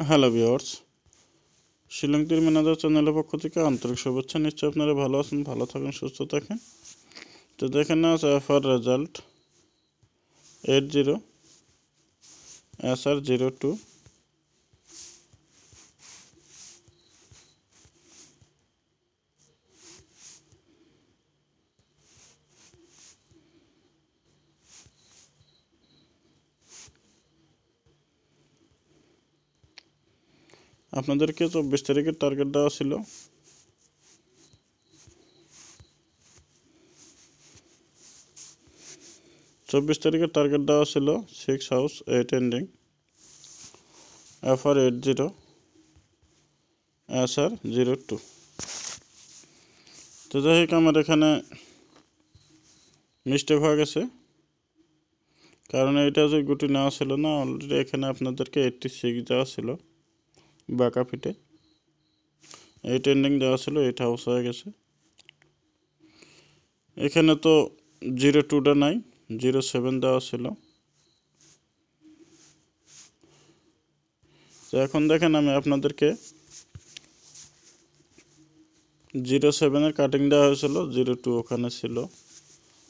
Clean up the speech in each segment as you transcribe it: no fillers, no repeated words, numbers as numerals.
Hello viewers, Shillong তীর manager চ্যানেলের পক্ষ থেকে আন্তরিক শুভেচ্ছা। নিশ্চয়ই আপনারা ভালো আছেন, ভালো থাকেন, সুস্থ থাকেন। তো দেখেন না এফআর রেজাল্ট 80 SR02। আপনাদেরকে 24 তারিখের টার্গেট দেওয়া ছিল। 24 তারিখের টার্গেট দেওয়া ছিল 6 হাউস 8 এন্ডিং FR80 SR02। তো যাই হোক, আমার এখানে মিস্টেক হয়ে গেছে, কারণ এটা যে গুটি নেওয়া ছিল না, অলরেডি এখানে আপনাদেরকে 86 দেওয়া ছিল ব্যাকআপ হিটে। 8 এন্ডিং দেওয়া ছিল, 8 হাউস হয়ে গেছে। এখানে তো 02টা নাই, 07 দেওয়া ছিল। তো এখন দেখেন, আমি আপনাদেরকে 07-এর কাটিং দেওয়া হয়েছিল, 02 ওখানে ছিল।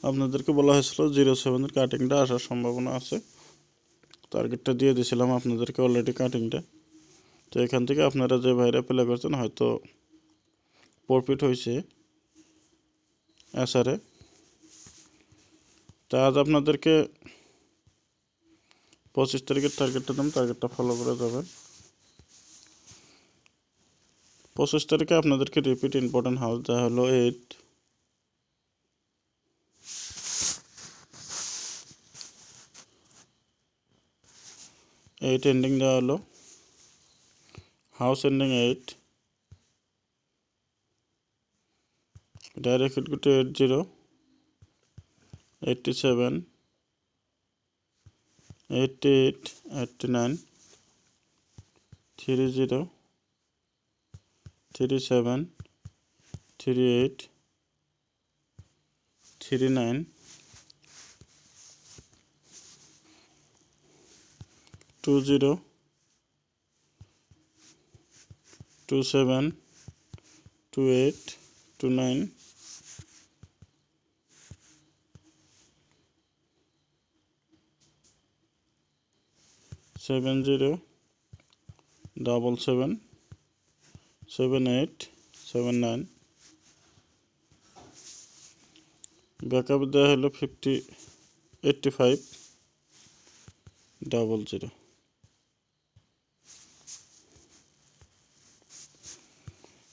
আপনাদেরকে বলা হয়েছিল 07-এর কাটিংটা আসার সম্ভাবনা আছে। টার্গেটটা দিয়ে দিয়েছিলাম আপনাদেরকে অলরেডি কাটিংটা। তো এখান থেকে আপনারা যে ভাইরা প্লে করছেন, হয়তো প্রফিট হয়েছে এসআরে। তা আজ আপনাদেরকে 25 তারিখের টার্গেটটা দিন, টার্গেটটা ফলো করে যাবেন। 25 তারিখে আপনাদেরকে রিপিট ইম্পর্টেন্ট হাউস দেওয়া হলো 8 এন্ডিং দেওয়া হলো, হাউস এন্ডিং 8, ডাইরেক্ট হিট গুটি 80, 87, 88, 89, 30, 37, 38, 39, 20, 27, 28, 29, 70, 77, 78, 79। ব্যাকআপ দেওয়া হলো 50, 85, 00।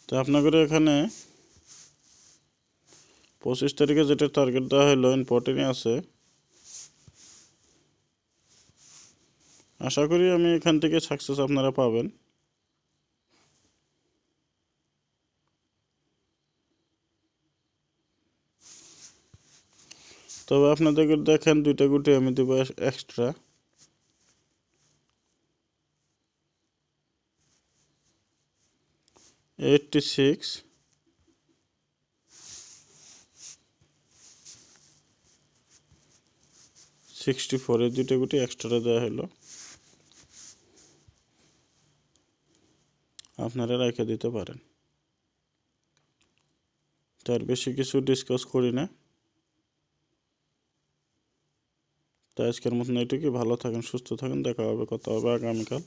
তো আপনাদের এখানে 25 তারিখে যেটা টার্গেট দেওয়া হলো ইম্পর্টেন্টই আছে। আশা করি আমি এখান থেকে সাকসেস আপনারা পাবেন। তবে আপনাদেরকে দেখেন, 2টা গুটি আমি দেবো এক্সট্রা। এইটটি 64, এই 2টা গুটি এক্সট্রা দেওয়া হলো, আপনারা রেখে দিতে পারেন। তার বেশি কিছু ডিসকাস করি না। তাই আজকের মতন এটুকুই। ভালো থাকেন, সুস্থ থাকেন, দেখা হবে, কথা হবে আগামীকাল।